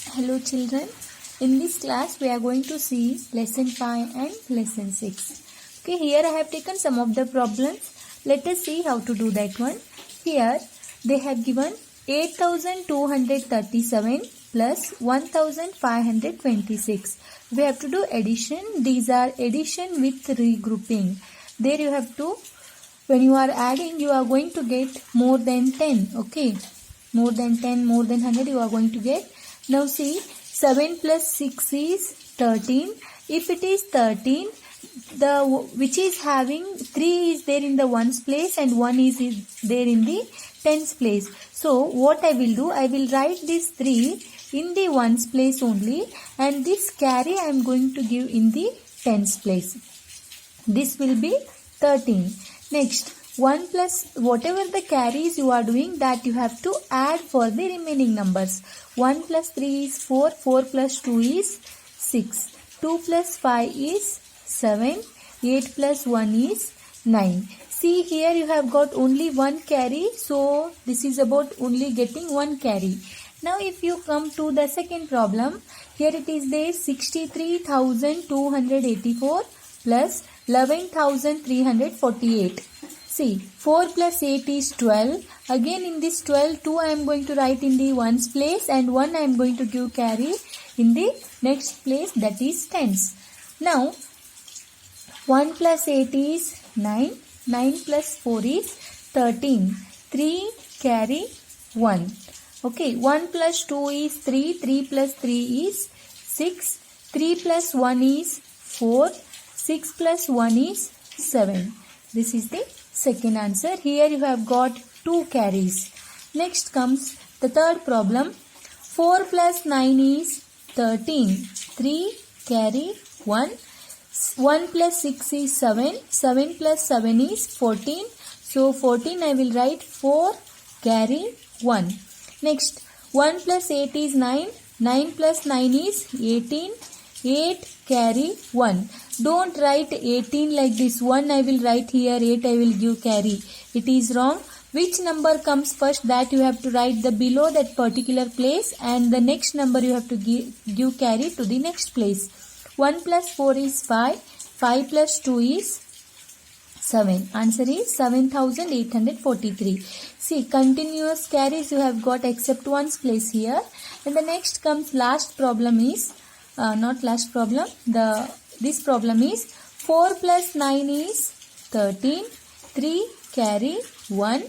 Hello children, in this class we are going to see lesson 5 and lesson 6. Okay, here I have taken some of the problems. Let us see how to do that one. Here they have given 8237 plus 1526. We have to do addition. These are addition with regrouping. There you have to, when you are adding, you are going to get more than 10. Okay, more than 10, more than 100 you are going to get. Now see, 7 plus 6 is 13. If it is 13, which is having 3 is there in the ones place and 1 is there in the tens place. So what I will do, I will write this 3 in the ones place only, and this carry I am going to give in the tens place. This will be 13. Next, 1 plus whatever the carries you are doing, that you have to add for the remaining numbers. 1 plus 3 is 4, 4 plus 2 is 6, 2 plus 5 is 7, 8 plus 1 is 9. See, here you have got only one carry, so this is about only getting one carry. Now if you come to the second problem, here it is there 63,284 plus 11,348. See, 4 plus 8 is 12. Again in this 12, 2 I am going to write in the ones place and 1 I am going to give carry in the next place, that is tens. Now, 1 plus 8 is 9. 9 plus 4 is 13. 3 carry 1. Okay, 1 plus 2 is 3. 3 plus 3 is 6. 3 plus 1 is 4. 6 plus 1 is 7. This is the second answer. Here you have got 2 carries. Next comes the third problem. 4 plus 9 is 13. 3 carry 1. 1 plus 6 is 7. 7 plus 7 is 14. So 14 I will write 4 carry 1. Next, 1 plus 8 is 9. 9 plus 9 is 18. 8 carry 1. Don't write 18 like this. 1 I will write here, 8 I will give carry. It is wrong. Which number comes first, that you have to write the below that particular place, and the next number you have to give carry to the next place. 1 plus 4 is 5. 5 plus 2 is 7. Answer is 7,843. See, continuous carries you have got except one's place here. And the next comes last problem is, this problem is 4 plus 9 is 13. 3 carry 1.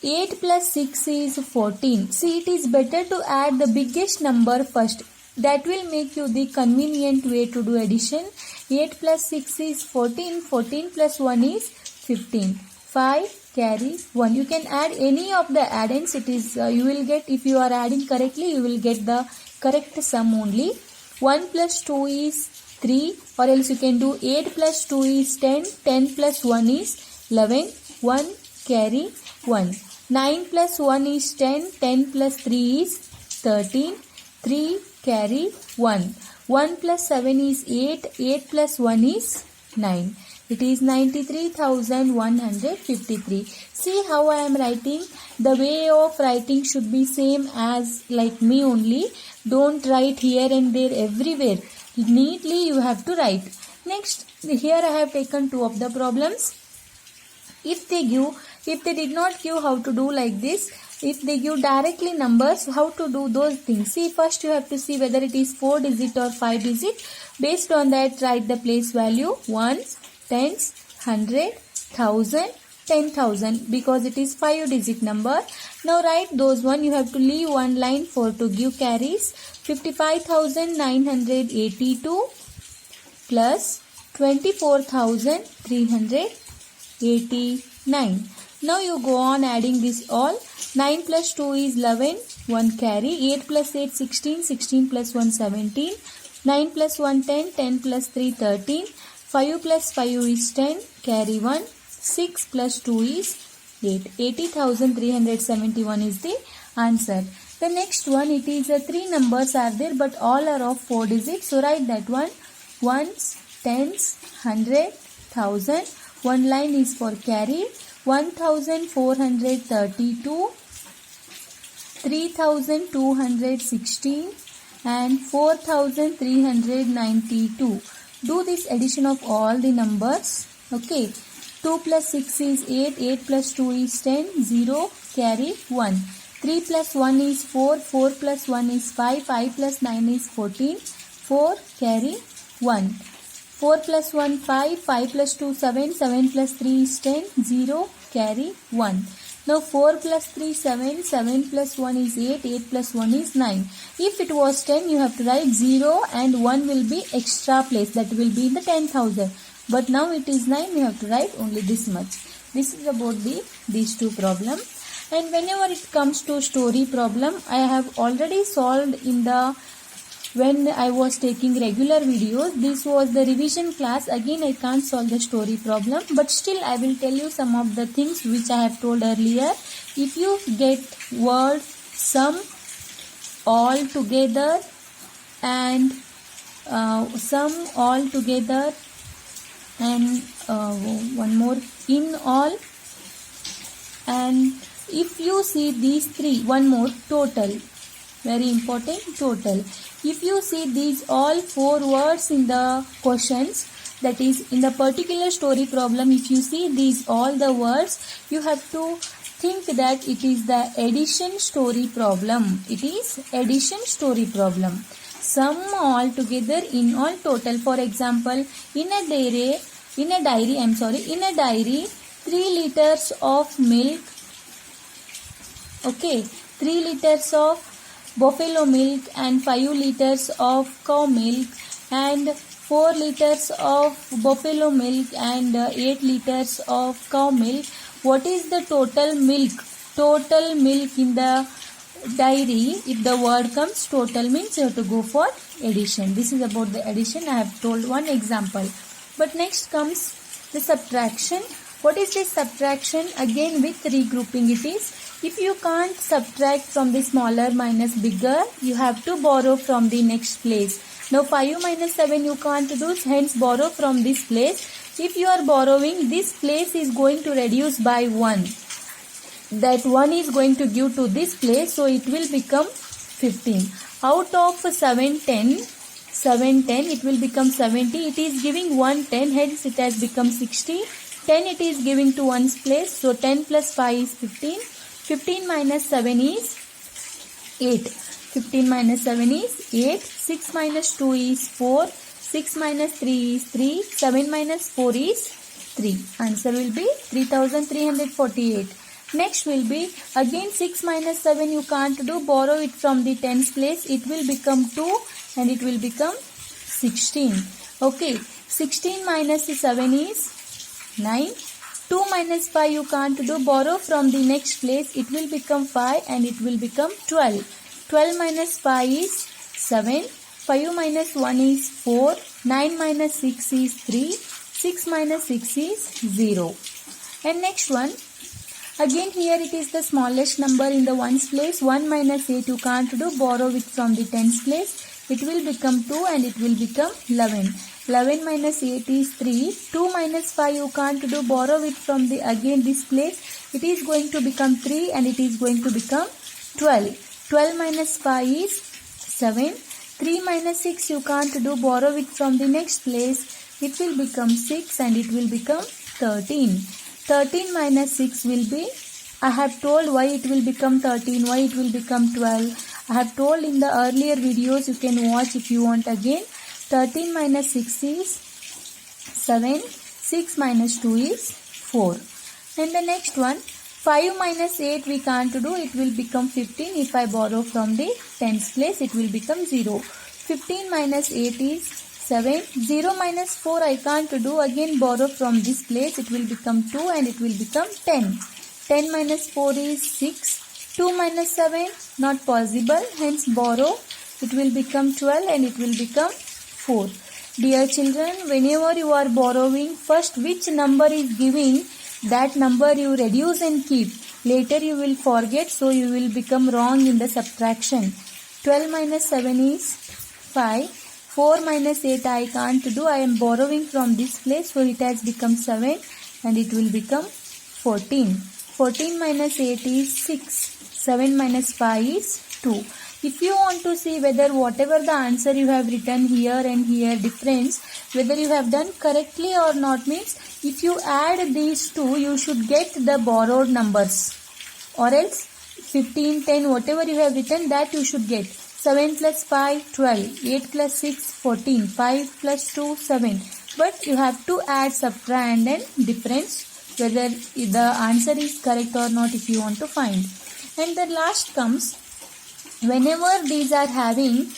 8 plus 6 is 14. See, it is better to add the biggest number first. That will make you the convenient way to do addition. 8 plus 6 is 14. 14 plus 1 is 15. 5 carry 1. You can add any of the add-ins. It is you will get, if you are adding correctly, you will get the correct sum only. 1 plus 2 is 3, or else you can do 8 plus 2 is 10. 10 plus 1 is 11. 1 carry 1. 9 plus 1 is 10. 10 plus 3 is 13. 3 carry 1. 1 plus 7 is 8. 8 plus 1 is 9. It is 93,153. See how I am writing. The way of writing should be same as like me only. Don't write here and there everywhere. Neatly you have to write. Next, here I have taken 2 of the problems. If they did not give how to do like this, if they give directly numbers, how to do those things. See, first you have to see whether it is 4 digit or 5 digit. Based on that, write the place value, ones, tens, 100, 1000, 10,000, because it is 5 digit number. Now write those one. You have to leave one line for to give carries. 55,982 plus 24,389. Now you go on adding this all. 9 plus 2 is 11, 1 carry. 8 plus 8, 16, 16 plus 1, 17. 9 plus 1, 10, 10 plus 3, 13. 5 plus 5 is 10, carry 1. 6 plus 2 is 8. 80,371 is the answer. The next one, it is 3 numbers are there, but all are of 4 digits. So write that one. Ones, tens, 100, 1000. One line is for carry. 1,432, 3,216, and 4392. Do this addition of all the numbers. Okay. 2 plus 6 is 8, 8 plus 2 is 10, 0, carry 1. 3 plus 1 is 4, 4 plus 1 is 5, 5 plus 9 is 14, 4, carry 1. 4 plus 1, 5, 5 plus 2, 7, 7 plus 3 is 10, 0, carry 1. Now 4 plus 3, 7, 7 plus 1 is 8, 8 plus 1 is 9. If it was 10, you have to write 0 and 1 will be extra place, that will be in the 10,000. But now it is 9, you have to write only this much. This is about these two problems. And whenever it comes to story problem, I have already solved when I was taking regular videos. This was the revision class. Again, I can't solve the story problem, but still I will tell you some of the things which I have told earlier. If you get word sum, all together, and sum, all together, and one more, in all, and if you see these three, one more, total, very important, total. If you see these all four words in the questions, that is in the particular story problem, if you see these all the words, you have to think that it is the addition story problem. It is addition story problem. Sum, all together, in all, total. For example, in a diary, 3 liters of milk. Okay, 3 liters of buffalo milk and 5 liters of cow milk and 4 liters of buffalo milk and 8 liters of cow milk. What is the total milk? Total milk in the diary. If the word comes total, means you have to go for addition. This is about the addition. I have told one example. But next comes the subtraction. What is this subtraction? Again with regrouping it is. If you can't subtract from the smaller minus bigger, you have to borrow from the next place. Now 5 minus 7 you can't do, hence borrow from this place. If you are borrowing, this place is going to reduce by 1. That 1 is going to give to this place, so it will become 15. Out of 710, it will become 70. It is giving 110, hence it has become 60. 10 it is giving to one's place, so 10 plus 5 is 15. 15 minus 7 is 8. 15 minus 7 is 8. 6 minus 2 is 4. 6 minus 3 is 3. 7 minus 4 is 3. Answer will be 3348. Next will be, again 6 minus 7 you can't do. Borrow it from the tens place. It will become 2 and it will become 16. Okay. 16 minus 7 is 9. 2 minus 5 you can't do. Borrow from the next place. It will become 5 and it will become 12. 12 minus 5 is 7. 5 minus 1 is 4. 9 minus 6 is 3. 6 minus 6 is 0. And next one. Again here it is the smallest number in the ones place. 1 minus 8 you can't do. Borrow it from the tens place. It will become 2 and it will become 11. 11 minus 8 is 3. 2 minus 5 you can't do. Borrow it from the again this place. It is going to become 3 and it is going to become 12. 12 minus 5 is 7. 3 minus 6 you can't do. Borrow it from the next place. It will become 6 and it will become 13. 13 minus 6 will be, I have told why it will become 13, why it will become 12. I have told in the earlier videos, you can watch if you want again. 13 minus 6 is 7. 6 minus 2 is 4. And the next one, 5 minus 8 we can't do. It will become 15. If I borrow from the tens place, it will become 0. 15 minus 8 is 7. 0 minus 4 I can't do. Again borrow from this place. It will become 2 and it will become 10. 10 minus 4 is 6. 2 minus 7 not possible. Hence borrow. It will become 12 and it will become 4. Dear children, whenever you are borrowing, first which number is giving, that number you reduce and keep. Later you will forget, so you will become wrong in the subtraction. 12 minus 7 is 5. 4 minus 8 I can't do. I am borrowing from this place, so it has become 7 and it will become 14. 14 minus 8 is 6. 7 minus 5 is 2. if you want to see whether whatever the answer you have written here and here difference, whether you have done correctly or not, means if you add these two, you should get the borrowed numbers, or else 15, 10, whatever you have written, that you should get. 7 plus 5, 12, 8 plus 6, 14, 5 plus 2, 7. But you have to add, subtract and difference, whether the answer is correct or not if you want to find. And the last comes, whenever these are having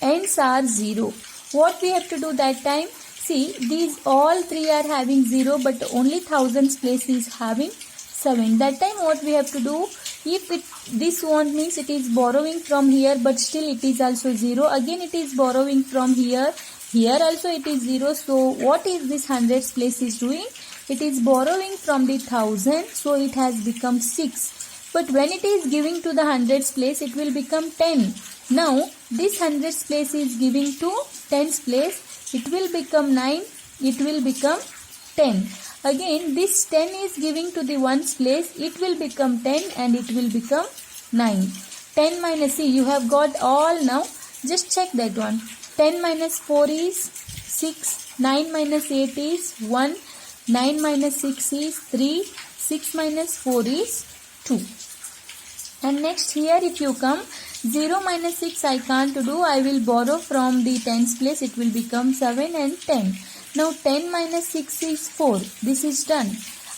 ends are 0, what we have to do that time? See, these all three are having 0, but only thousands place is having 7. That time what we have to do, if this one means it is borrowing from here, but still it is also 0. Again it is borrowing from here. Here also it is 0. So what is this hundreds place is doing? It is borrowing from the 1000. So it has become 6. But when it is giving to the hundreds place, it will become 10. Now this hundreds place is giving to tens place. It will become 9. It will become 10. Again this 10 is giving to the ones place, it will become 10 and it will become 9. 10 minus, see, you have got all now, just check that one. 10 minus 4 is 6, 9 minus 8 is 1, 9 minus 6 is 3, 6 minus 4 is 2. And next here if you come, 0 minus 6 I can't do, I will borrow from the tens place, it will become 7 and 10. Now 10 minus 6 is 4. This is done.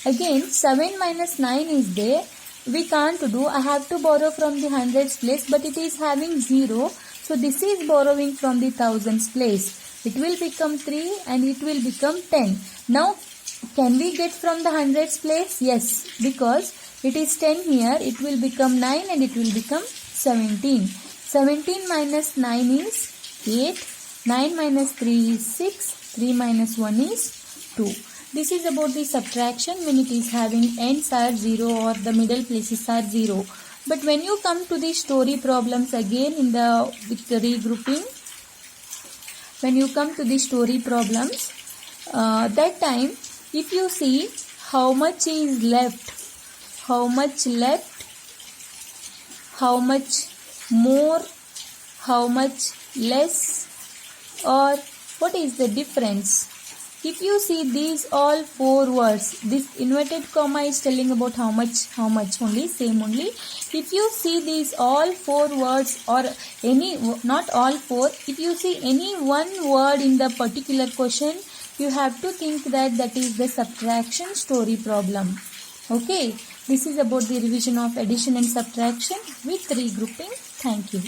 Again 7 minus 9 is there. We can't do. I have to borrow from the hundreds place, but it is having 0. So this is borrowing from the thousands place. It will become 3 and it will become 10. Now can we get from the hundreds place? Yes, because it is 10 here. It will become 9 and it will become 17. 17 minus 9 is 8. 9 minus 3 is 6. 3 minus 1 is 2. This is about the subtraction when it is having ends are 0 or the middle places are 0. But when you come to the story problems again in the with the regrouping, when you come to the story problems, that time if you see how much is left, how much left, how much more, how much less, or what is the difference? If you see these all four words, this inverted comma is telling about how much only, same only. If you see these all four words or any, not all four, if you see any one word in the particular question, you have to think that is the subtraction story problem. Okay, this is about the revision of addition and subtraction with regrouping. Thank you.